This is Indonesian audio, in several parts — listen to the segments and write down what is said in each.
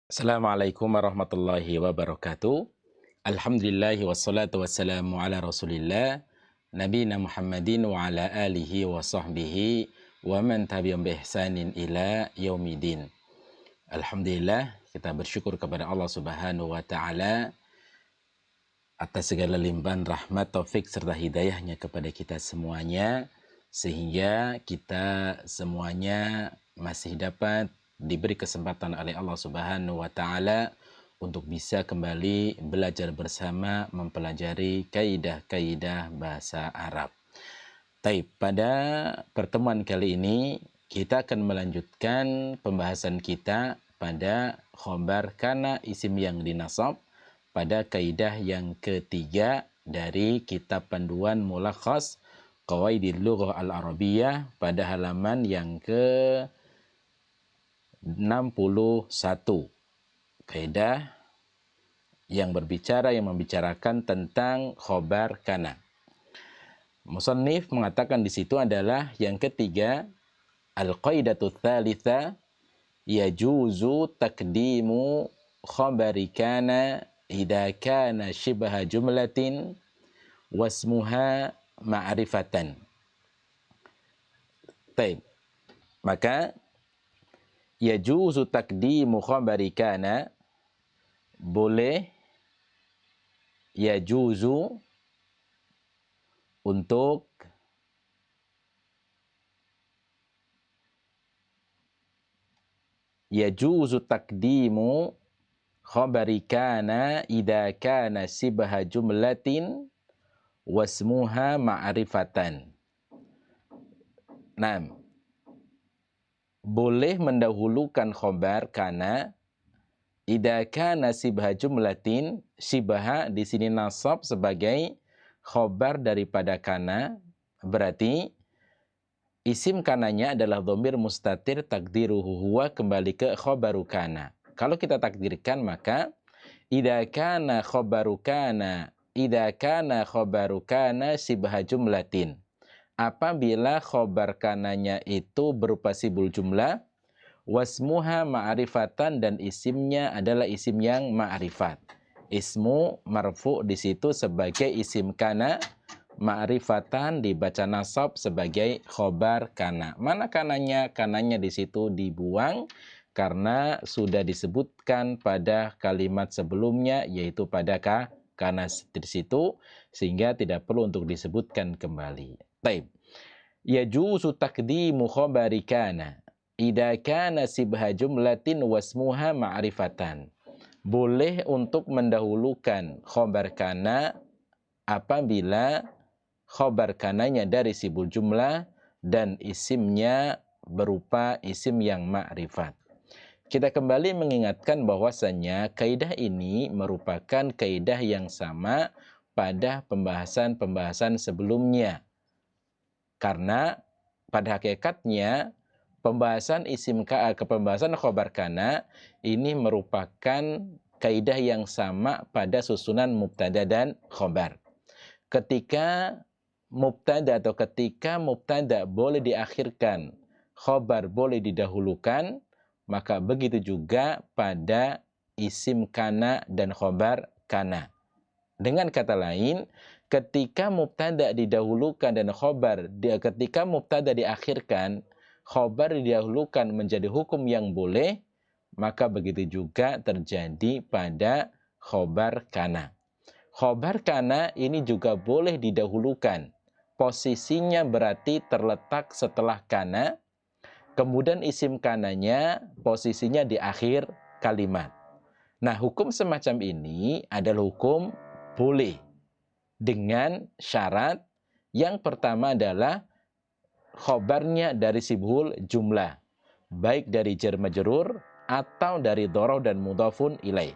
Assalamualaikum warahmatullahi wabarakatuh. Alhamdulillahi wassalatu wassalamu ala rasulillah Nabina Muhammadin wa ala alihi wa sahbihi wa man tabi'um bi ihsanin ila yaumidin. Alhamdulillah, kita bersyukur kepada Allah Subhanahu wa taala atas segala limpahan rahmat, taufik serta hidayahnya kepada kita semuanya, sehingga kita semuanya masih dapat diberi kesempatan oleh Allah Subhanahu wa taala untuk bisa kembali belajar bersama mempelajari kaidah-kaidah bahasa Arab. Taib, pada pertemuan kali ini kita akan melanjutkan pembahasan kita pada khobar kana isim yang dinasab pada kaidah yang ketiga dari kitab panduan Mulakhas Qawaidil Lughah Al-Arabiyyah pada halaman yang ke-61. Kaidah yang membicarakan tentang khobar kana. Musannif mengatakan di situ adalah yang ketiga, al-qaidatu tsalitsa yajuzu taqdimu khabari kana idza kana shibha jumlatin wasmuha ma'rifatan. Baik. Maka yajuzu taqdimu khabari kana, boleh yajuzu untuk yajuzu taqdimu khabari kana idza kana sibha jumlatin wasmuha ma'rifatan. Nah, boleh mendahulukan khabar kana idza kana sibha jumlatin. Sibha di sini nasab sebagai khabar daripada kana, berarti isim kananya adalah dhamir mustatir takdiruhu huwa, kembali ke khabaru kana. Kalau kita takdirkan maka idza kana khabaru kana sibha jumlatin. Apabila khobar kananya itu berupa sibul jumlah, wasmuha ma'rifatan, dan isimnya adalah isim yang ma'rifat. Ismu marfu di situ sebagai isim kana, ma'rifatan dibaca nasab sebagai khobar kana. Mana kananya? Kananya di situ dibuang karena sudah disebutkan pada kalimat sebelumnya, yaitu pada kana di situ, sehingga tidak perlu untuk disebutkan kembali. Taib. Yajuzu taqdimu khabari kana idza kana sibha jumlatin wasmuha ma'rifatan. Boleh untuk mendahulukan khabar kana apabila khabar kananya dari sibul jumlah dan isimnya berupa isim yang ma'rifat. Kita kembali mengingatkan bahwasanya kaidah ini merupakan kaidah yang sama pada pembahasan-pembahasan sebelumnya. Karena pada hakikatnya pembahasan khobar kana ini merupakan kaidah yang sama pada susunan mubtada dan khobar. Ketika mubtada boleh diakhirkan, khobar boleh didahulukan, maka begitu juga pada isim kana dan khobar kana. Dengan kata lain, ketika mubtada didahulukan dan ketika mubtada diakhirkan, khobar didahulukan menjadi hukum yang boleh, maka begitu juga terjadi pada khobar kana. Khobar kana ini juga boleh didahulukan. Posisinya berarti terletak setelah kana, kemudian isim kananya posisinya di akhir kalimat. Nah, hukum semacam ini adalah hukum boleh dengan syarat yang pertama adalah khobarnya dari sibul jumlah, baik dari jar majrur atau dari dhoroh dan mudhafun ilaih.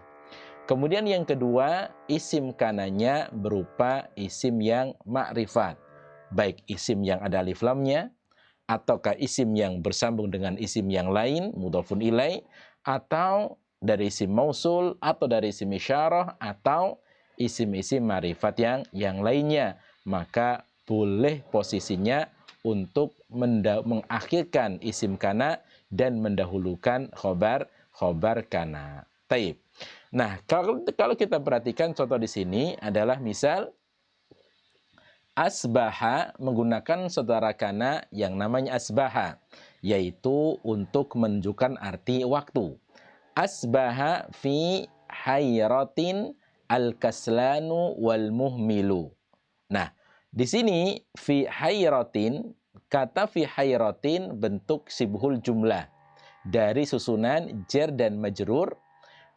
Kemudian yang kedua, isim kananya berupa isim yang ma'rifat, baik isim yang ada alif lamnya ataukah isim yang bersambung dengan isim yang lain mudhafun ilaih, atau dari isim mausul atau dari isim isyarah atau isim-isim ma'rifat yang lainnya, maka boleh posisinya untuk mengakhirkan isim kana dan mendahulukan khobar kana. Taib. Nah, kalau kita perhatikan contoh di sini adalah misal asbaha menggunakan saudara kana yang namanya asbaha, yaitu untuk menunjukkan arti waktu. Asbaha fi hayratin al-kaslanu wal muhmilu. Nah, di sini fi hayratin, kata fi hayratin bentuk sibhul jumlah dari susunan jar dan majrur.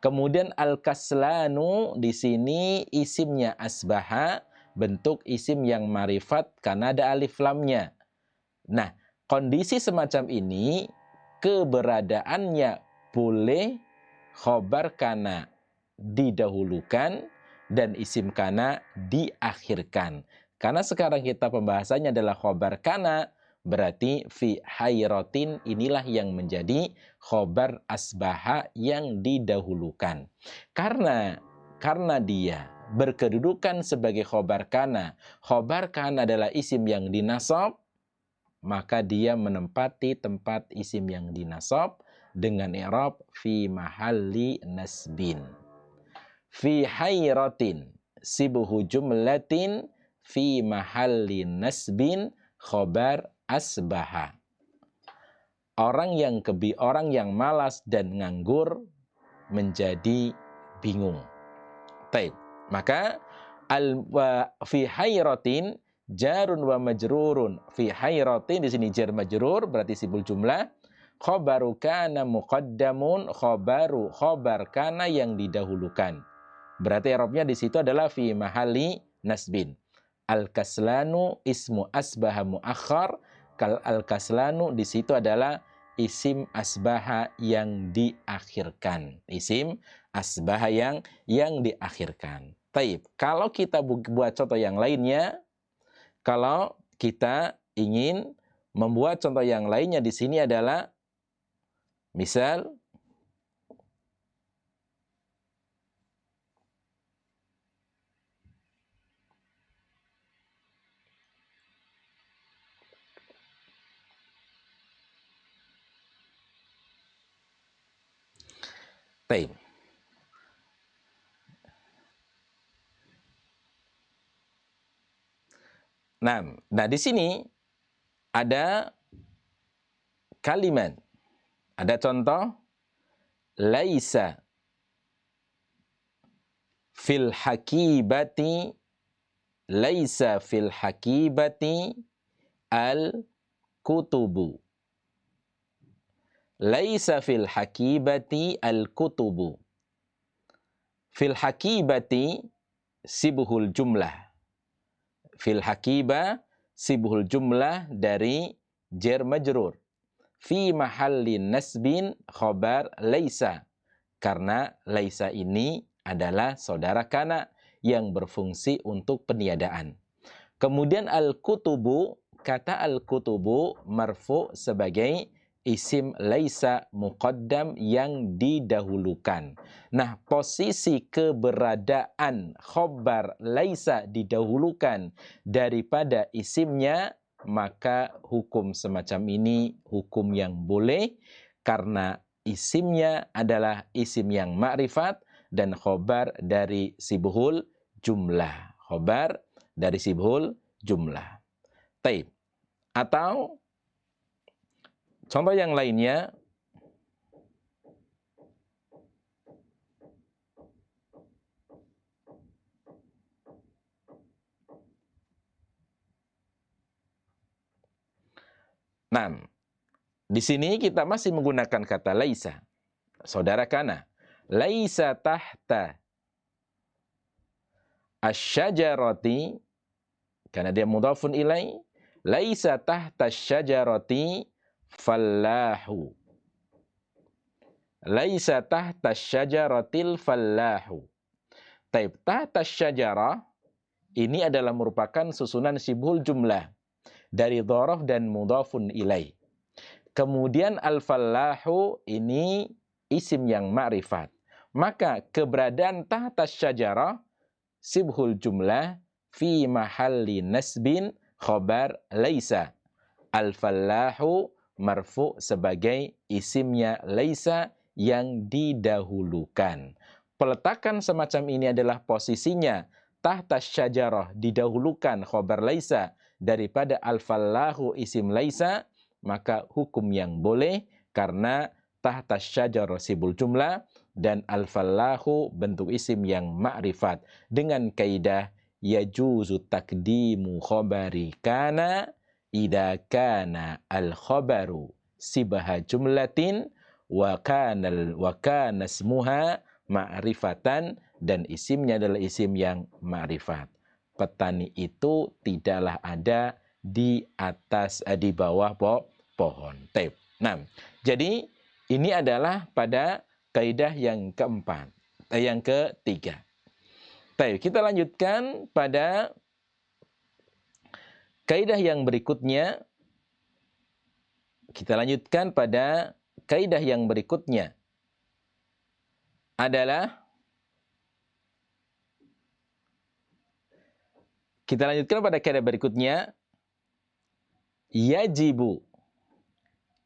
Kemudian al-kaslanu di sini isimnya asbaha, bentuk isim yang marifat karena ada alif lamnya. Nah, kondisi semacam ini keberadaannya boleh khobar kana didahulukan dan isim kana diakhirkan. Karena sekarang kita pembahasannya adalah khobar kana, berarti fi hayratin inilah yang menjadi khobar asbaha yang didahulukan. Karena dia berkedudukan sebagai khobar kana adalah isim yang dinasab, maka dia menempati tempat isim yang dinasab dengan i'rab fi mahalli nasbin. Fi hayratin sibhu jumlatin fi mahalli nasbin khobar asbaha. Orang yang malas dan nganggur menjadi bingung. Taib. Maka fi hayratin jarun wa majrurun. Fi hayratin di sini jar majrur berarti sibul jumlah. Khobaru kana muqaddamun, khobar kana yang didahulukan. Berarti i'rabnya di situ adalah fi mahalli nasbin. Al-kaslanu ismu asbaha muakhar. Al-kaslanu di situ adalah isim asbaha yang diakhirkan. Isim asbaha yang diakhirkan. Taib. Kalau kita buat contoh yang lainnya, kalau kita ingin membuat contoh yang lainnya di sini adalah misal taib. Nah di sini ada kalimat, ada contoh laisa fil hakibati, laisa fil hakibati al kutubu. Laisa fil hakibati al kutubu. Fil hakibati sibhul jumlah. Fil hakiba sibhul jumlah dari jar majrur. Fi mahalli nasbin khobar laisa. Karena laisa ini adalah saudara kana yang berfungsi untuk peniadaan. Kemudian al-kutubu, kata al-kutubu marfu sebagai isim laisa muqaddam yang didahulukan. Nah, posisi keberadaan khobar laisa didahulukan daripada isimnya, maka hukum semacam ini hukum yang boleh karena isimnya adalah isim yang ma'rifat dan khobar dari sibhul jumlah. Khobar dari sibhul jumlah. Taib. Atau contoh yang lainnya, nah, di sini kita masih menggunakan kata laisa. Saudara kana. Laisa tahta asyajarati, karena dia mudhafun ilai. Laisa tahta asyajarati fallahu. Laisa tahta syajaratil fallahu. Taib, tahta syajarah ini adalah merupakan susunan sibhul jumlah dari dhorof dan mudhafun ilai. Kemudian al-fallahu ini isim yang ma'rifat. Maka keberadaan tahta syajarah sibhul jumlah fi mahalli nasbin khobar laisa. Al-fallahu marfu sebagai isimnya laisa yang didahulukan. Peletakan semacam ini adalah posisinya tahta syajarah, didahulukan khobar laisa daripada al-fallahu isim laisa, maka hukum yang boleh karena tahta syajarah sibul jumlah dan al-fallahu bentuk isim yang ma'rifat dengan kaidah yajuzu takdimu khobari kana idza kana al-khobaru sibaha jumlatin wa kana ismuha ma'rifatan dan isimnya adalah isim yang ma'rifat. Petani itu tidaklah ada di atas di bawah pohon. Taib. Nah, jadi ini adalah pada kaidah yang keempat, yang ketiga. Taib. Kita lanjutkan pada kaidah yang berikutnya. Kita lanjutkan pada kaidah yang berikutnya adalah kita lanjutkan pada kaidah berikutnya, yajibu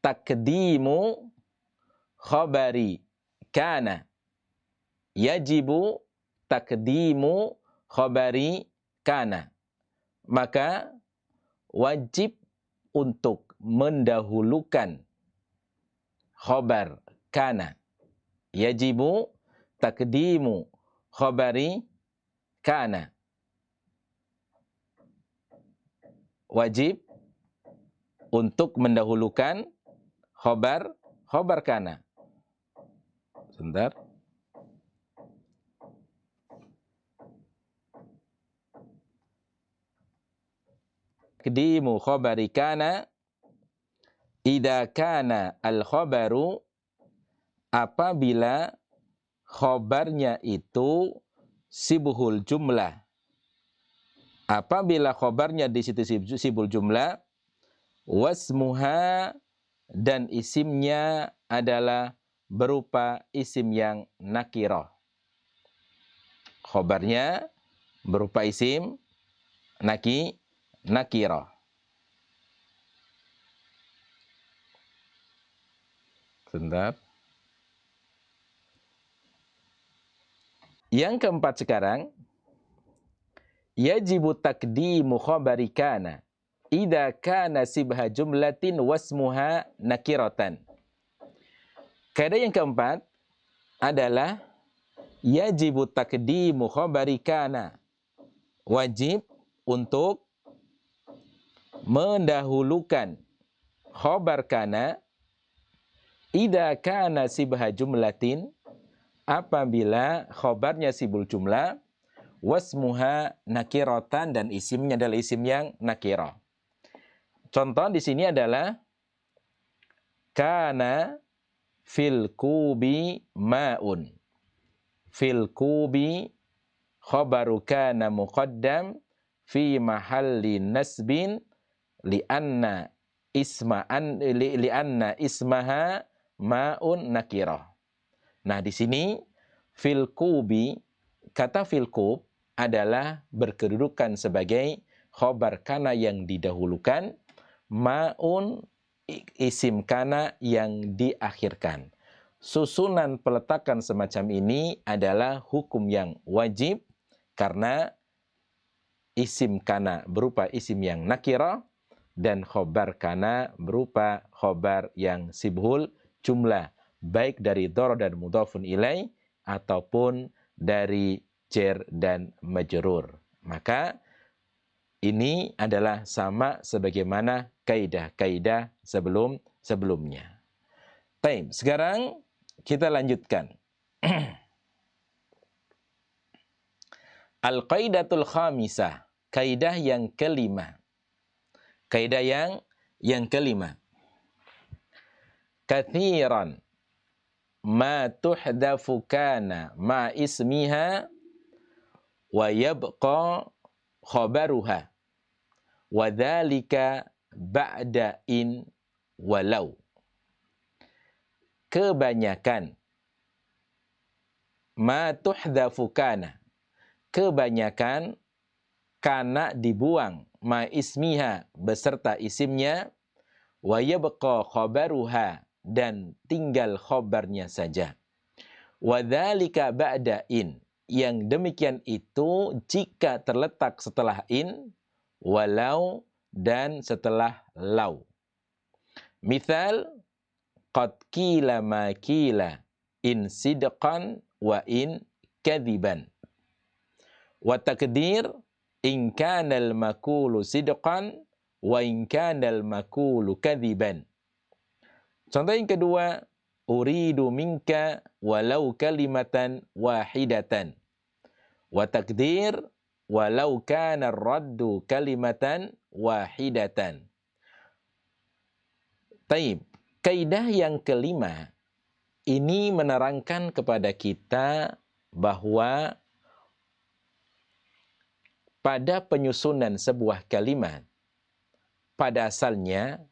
takdimu khabari kana. Yajibu takdimu khabari kana. Maka wajib untuk mendahulukan khabar kana. Yajibu takdimu khabari kana. Wajib untuk mendahulukan khobar kana. Sebentar. Takdimu khobari kana idza kana al-khobaru, apabila khobarnya itu sibhul jumlah. Apabila khobarnya di situ sibul jumlah, wasmuha dan isimnya adalah berupa isim yang nakirah. Khobarnya berupa isim nakirah. Sebentar. Yang keempat sekarang, yajibu takdimu khabari kana idza kana sibha jumlatin wasmuha nakiratan. Kaidah yang keempat adalah yajibu takdimu khabari kana. Wajib untuk mendahulukan khabar kana idza kana sibha jumlatin, apabila khabarnya sibul jumlah, wasmuha nakiratan dan isimnya adalah isim yang nakirah. Contoh di sini adalah kana fil kubi ma'un. Fil kubi khabaru kana muqaddam fi mahalli nasbin li'anna ismaha ma'un nakirah. Nah, di sini fil kubi, kata fil kub adalah berkedudukan sebagai khobar kana yang didahulukan, ma'un isim kana yang diakhirkan. Susunan peletakan semacam ini adalah hukum yang wajib karena isim kana berupa isim yang nakirah dan khobar kana berupa khobar yang sibhul jumlah, baik dari dhar dan mudhafun ilaih ataupun dari jar dan majrur. Maka ini adalah sama sebagaimana kaidah-kaidah sebelumnya. Baik, sekarang kita lanjutkan. Al-qaidatul khamisah, kaidah yang kelima. Kaidah yang kelima. Katsiran ma tuhdafu kana ma ismiha wa yabqa khabaruha wa dzalika ba'da in walau. Kebanyakan ma tuhdafu kana, kebanyakan kana dibuang, ma ismiha beserta isimnya, wa yabqa khabaruha dan tinggal khobarnya saja. Wadzalika ba'da in. Yang demikian itu jika terletak setelah in, walau, dan setelah lau. Misal, qad qila ma qila in sidqan wa in kadhiban. Wa takdir in kana al-maqulu sidqan wa in kana al-maqulu kadhiban. Contoh yang kedua, uridu minka walau kalimatan wahidatan. Wa takdir walau kana ar-raddu kalimatan wahidatan. Taib. Kaidah yang kelima ini menerangkan kepada kita bahwa pada penyusunan sebuah kalimat pada asalnya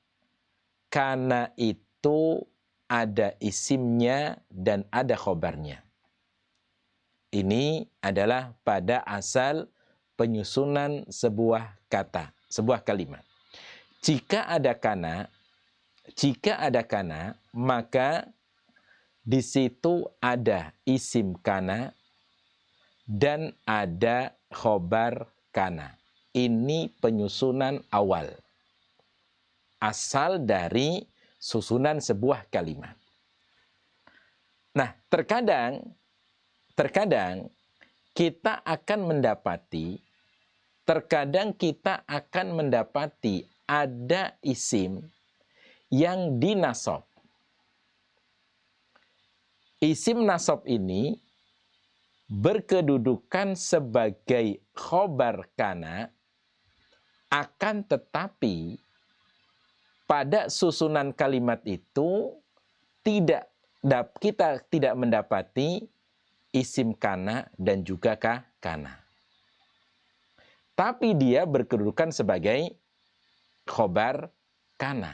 kana itu ada isimnya dan ada khobarnya. Ini adalah pada asal penyusunan sebuah kata, sebuah kalimat. Jika ada kana, maka di situ ada isim kana dan ada khobar kana. Ini penyusunan awal. Asal dari susunan sebuah kalimat. Nah, terkadang kita akan mendapati ada isim yang dinasab. Isim nasab ini berkedudukan sebagai khobar kana, akan tetapi pada susunan kalimat itu kita tidak mendapati isim kana dan juga kana. Tapi dia berkedudukan sebagai khobar kana.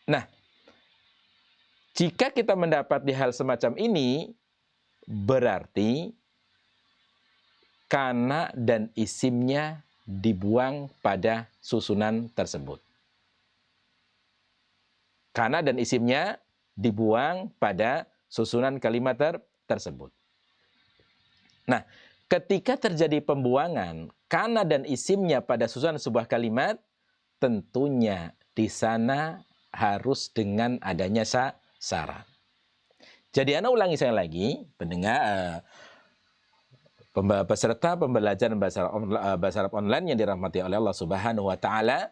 Nah, jika kita mendapati hal semacam ini, berarti kana dan isimnya dibuang pada susunan tersebut. Kana dan isimnya dibuang pada susunan kalimat tersebut. Nah, ketika terjadi pembuangan kana dan isimnya pada susunan sebuah kalimat, tentunya di sana harus dengan adanya syarat. Jadi Anda ulangi saya lagi, pendengar, peserta pembelajaran bahasa Arab online yang dirahmati oleh Allah Subhanahu wa taala,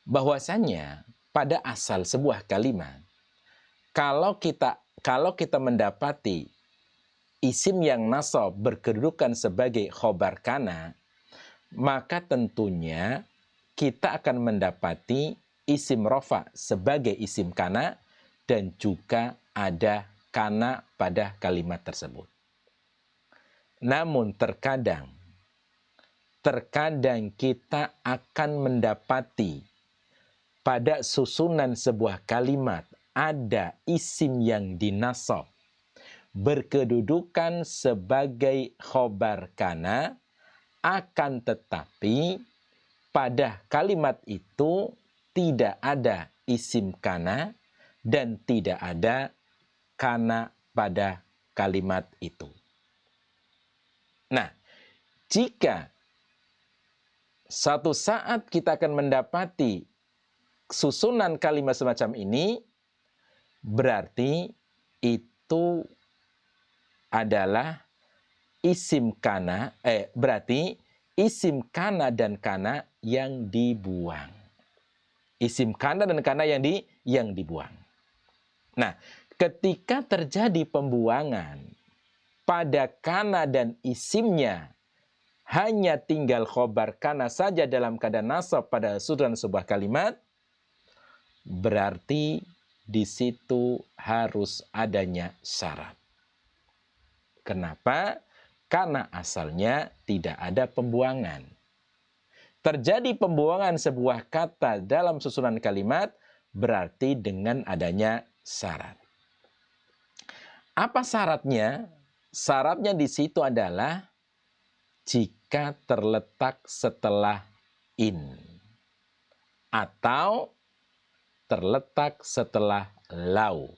bahwasanya pada asal sebuah kalimat, kalau kita mendapati isim yang nasab berkedudukan sebagai khobar kana, maka tentunya kita akan mendapati isim rofa sebagai isim kana dan juga ada kana pada kalimat tersebut. Namun terkadang kita akan mendapati pada susunan sebuah kalimat ada isim yang dinasab berkedudukan sebagai khobar kana, akan tetapi pada kalimat itu tidak ada isim kana dan tidak ada kana pada kalimat itu. Nah, jika satu saat kita akan mendapati susunan kalimat semacam ini, berarti itu adalah isim kana, berarti isim kana dan kana yang dibuang. Isim kana dan kana yang dibuang. Nah, ketika terjadi pembuangan pada kana dan isimnya hanya tinggal khobar kana saja dalam keadaan nasab pada susunan sebuah kalimat, berarti di situ harus adanya syarat. Kenapa? Karena asalnya tidak ada pembuangan. Terjadi pembuangan sebuah kata dalam susunan kalimat berarti dengan adanya syarat. Apa syaratnya? Syaratnya di situ adalah jika jika terletak setelah in atau terletak setelah lau.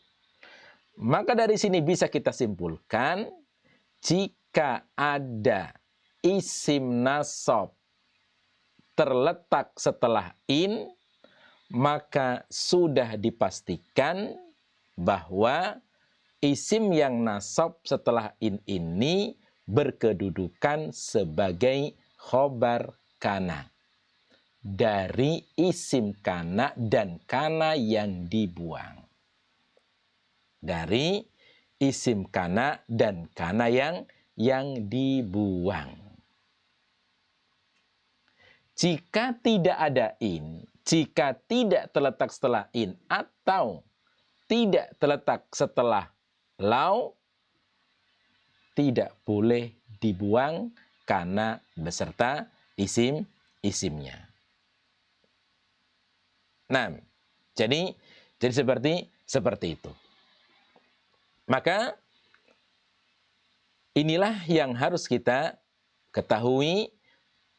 Maka dari sini bisa kita simpulkan, jika ada isim nasab terletak setelah in, maka sudah dipastikan bahwa isim yang nasab setelah in ini berkedudukan sebagai khobar kana dari isim kana dan kana yang dibuang. Dari isim kana dan kana yang dibuang. Jika tidak ada in, jika tidak terletak setelah in atau tidak terletak setelah lau, tidak boleh dibuang kana beserta isimnya. Nah, jadi seperti itu. Maka inilah yang harus kita ketahui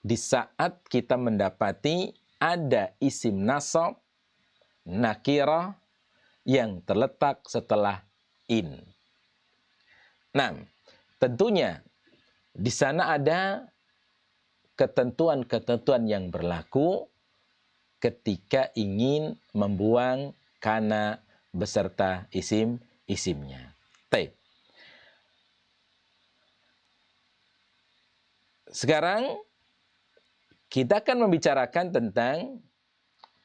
di saat kita mendapati ada isim nasab nakirah yang terletak setelah in. Nah, tentunya di sana ada ketentuan-ketentuan yang berlaku ketika ingin membuang kana beserta isimnya. Sekarang kita akan membicarakan tentang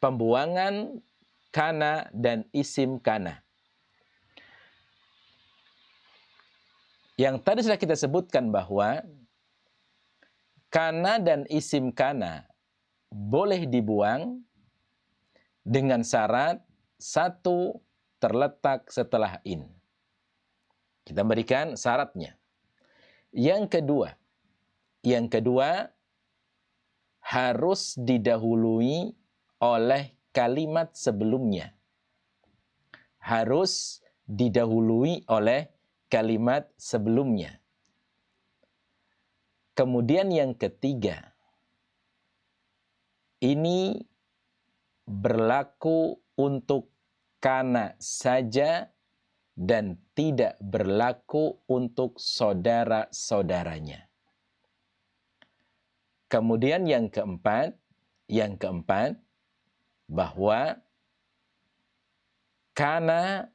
pembuangan kana dan isim kana. Yang tadi sudah kita sebutkan bahwa kana dan isim kana boleh dibuang dengan syarat satu terletak setelah in. Kita berikan syaratnya. Yang kedua harus didahului oleh kalimat sebelumnya. Harus didahului oleh kalimat sebelumnya. Kemudian yang ketiga, ini berlaku untuk kana saja dan tidak berlaku untuk saudara-saudaranya. Kemudian yang keempat, bahwa kana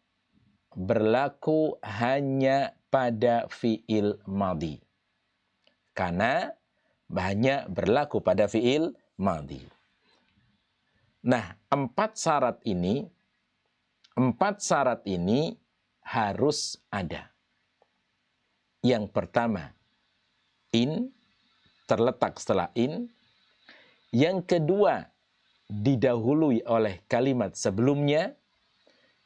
berlaku hanya pada fi'il madhi. Kana hanya berlaku pada fi'il madhi. Nah, empat syarat ini harus ada. Yang pertama, in, terletak setelah in. Yang kedua, didahului oleh kalimat sebelumnya.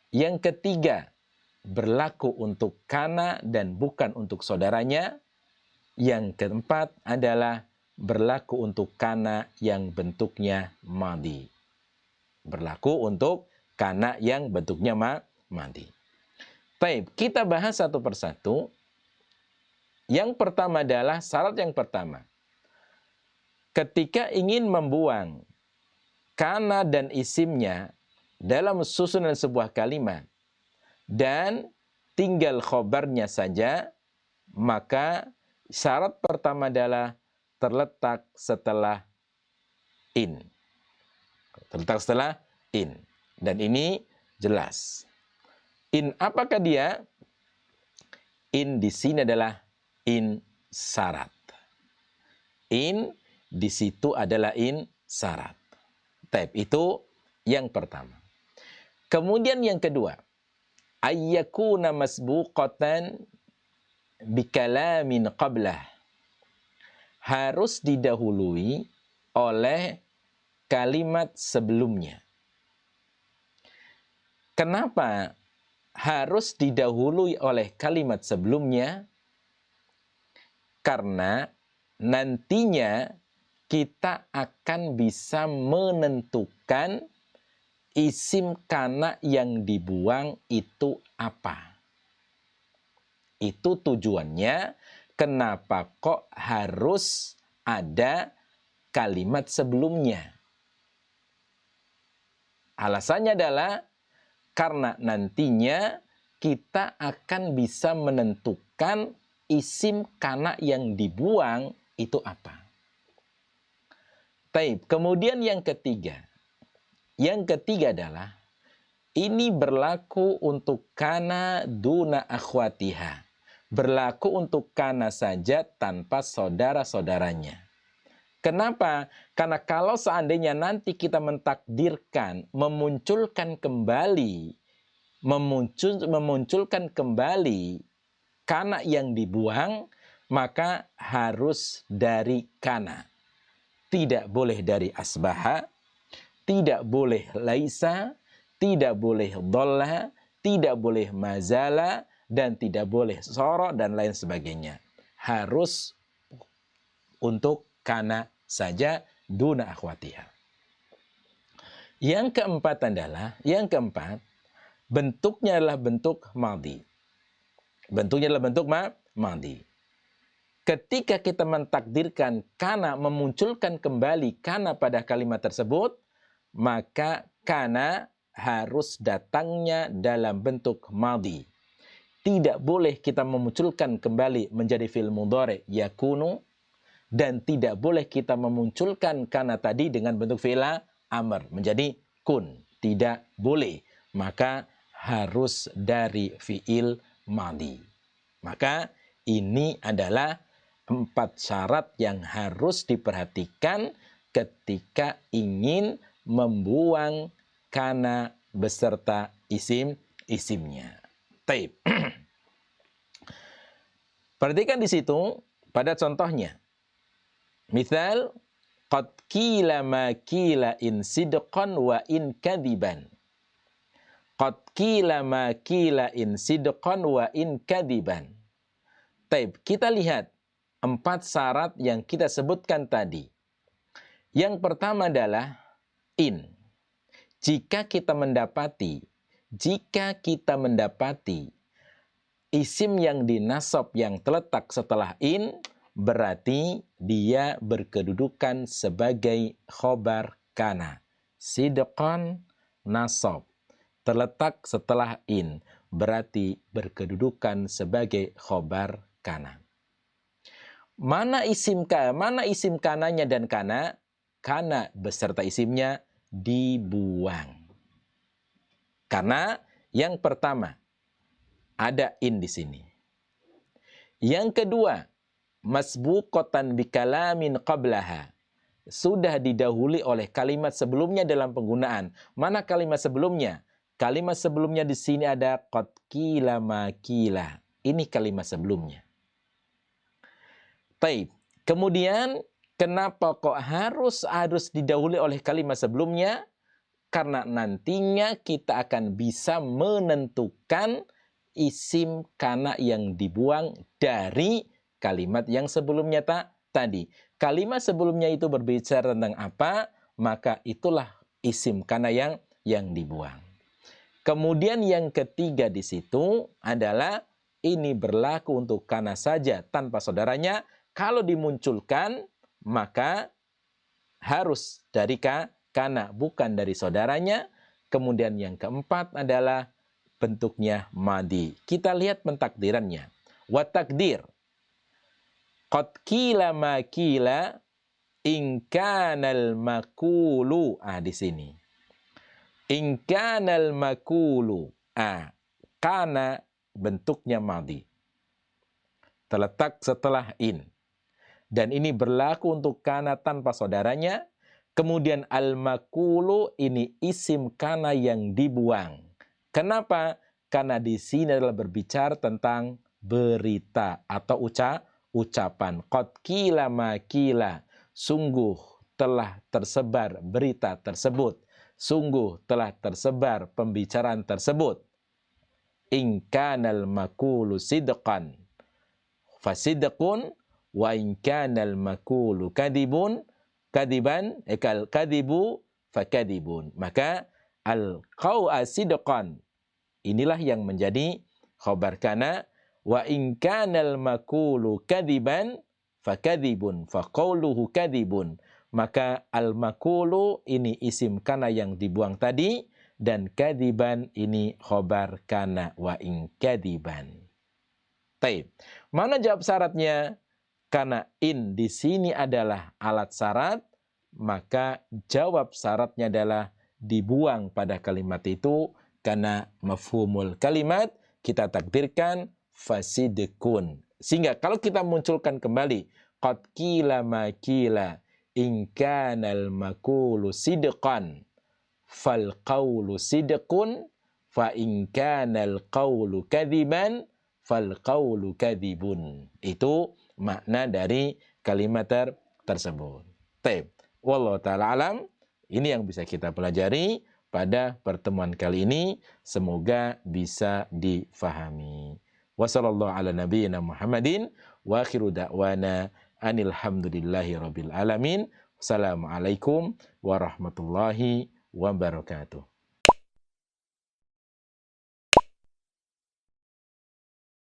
Yang ketiga, berlaku untuk kana dan bukan untuk saudaranya. Yang keempat adalah berlaku untuk kana yang bentuknya madhi. Berlaku untuk kana yang bentuknya madhi. Baik, kita bahas satu persatu. Yang pertama adalah syarat yang pertama. Ketika ingin membuang kana dan isimnya dalam susunan sebuah kalimat dan tinggal khobarnya saja, maka syarat pertama adalah terletak setelah in. Terletak setelah in. Dan ini jelas. In apakah dia? In di sini adalah in syarat. In di situ adalah in syarat. Itu yang pertama. Kemudian yang kedua, ayyakuna masbuqatan bikalamin qablah. Harus didahului oleh kalimat sebelumnya. Kenapa harus didahului oleh kalimat sebelumnya? Karena nantinya kita akan bisa menentukan isim kana yang dibuang itu apa. Itu tujuannya kenapa kok harus ada kalimat sebelumnya. Alasannya adalah karena nantinya kita akan bisa menentukan isim kana yang dibuang itu apa. Taib. Kemudian yang ketiga. Yang ketiga adalah ini berlaku untuk kana duna akhwatiha. Berlaku untuk kana saja tanpa saudara-saudaranya. Kenapa? Karena kalau seandainya nanti kita mentakdirkan memunculkan kembali kana yang dibuang, maka harus dari kana. Tidak boleh dari asbaha, tidak boleh laisa, tidak boleh dolla, tidak boleh mazala, dan tidak boleh soro, dan lain sebagainya. Harus untuk kana saja duna akhwatiha. Yang keempat, bentuknya adalah bentuk madhi. Bentuknya adalah bentuk madhi. Ketika kita mentakdirkan kana memunculkan kembali kana pada kalimat tersebut, maka kana harus datangnya dalam bentuk madhi. Tidak boleh kita memunculkan kembali menjadi fi'il mudhari yakunu, dan tidak boleh kita memunculkan kana tadi dengan bentuk fi'il amr menjadi kun. Tidak boleh. Maka harus dari fi'il madhi. Maka ini adalah 4 syarat yang harus diperhatikan ketika ingin membuang kana beserta isimnya. Taib. Perhatikan di situ pada contohnya. Misal, qad qila ma qila in sidqan wa in kadiban. Qad qila ma qila in sidqan wa in kadiban. Taib, kita lihat 4 syarat yang kita sebutkan tadi. Yang pertama adalah in. Jika kita mendapati isim yang dinasab yang terletak setelah in, berarti dia berkedudukan sebagai khobar kana. Sidqan nasab. Terletak setelah in, berarti berkedudukan sebagai khobar kana. Mana isim kananya dan kana? Kana beserta isimnya dibuang. Karena yang pertama, ada in di sini. Yang kedua, masbuqatan bikalamin qablaha. Sudah didahului oleh kalimat sebelumnya dalam penggunaan. Mana kalimat sebelumnya? Kalimat sebelumnya di sini ada qad qila ma qila. Ini kalimat sebelumnya. Taib. Kemudian kenapa kok harus didahului oleh kalimat sebelumnya? Karena nantinya kita akan bisa menentukan isim kana yang dibuang dari kalimat yang sebelumnya tadi. Kalimat sebelumnya itu berbicara tentang apa, maka itulah isim kana yang dibuang. Kemudian yang ketiga di situ adalah ini berlaku untuk kana saja tanpa saudaranya. Kalau dimunculkan, maka harus dari kana, bukan dari saudaranya. Kemudian yang keempat adalah bentuknya madhi. Kita lihat pentakdirannya. Wa takdir. Qad qila ma qila in kanal makulu. Di sini. In kanal makulu. Kana bentuknya madhi. Terletak setelah in. Dan ini berlaku untuk kana tanpa saudaranya. Kemudian al-makulu ini isim kana yang dibuang. Kenapa? Karena di sini adalah berbicara tentang berita atau ucapan. Qad qila ma qila. Sungguh telah tersebar berita tersebut. Sungguh telah tersebar pembicaraan tersebut. In kanal makulu sidqan fasidqun wa in kanal makulu kadiban kadibu fakadibun. Maka al-qaw'a sidqan inilah yang menjadi khabar kana, wa in kanal makulu kadiban fakadzibun, faqauluhu kadzibun. Maka al-makulu ini isim kana yang dibuang tadi, dan kadziban ini khobar kana wa in kadziban. Taib. Mana jawab syaratnya? Karena in di sini adalah alat syarat, maka jawab syaratnya adalah dibuang pada kalimat itu, karena mafhumul kalimat kita takdirkan fasidkun. Sehingga kalau kita munculkan kembali qad qila ma qila in kanal makulu sidqan fal qawlu sidqun fa in kanal qawlu kadziban fal qawlu kadzibun. Itu makna dari kalimat tersebut. Taib. Wallahu ta'ala alam. Ini yang bisa kita pelajari pada pertemuan kali ini. Semoga bisa difahami. Wassallallahu ala nabiyyina Muhammadin wa akhiru da'wana anil hamdulillahi rabbil alamin. Wassalamualaikum warahmatullahi wabarakatuh.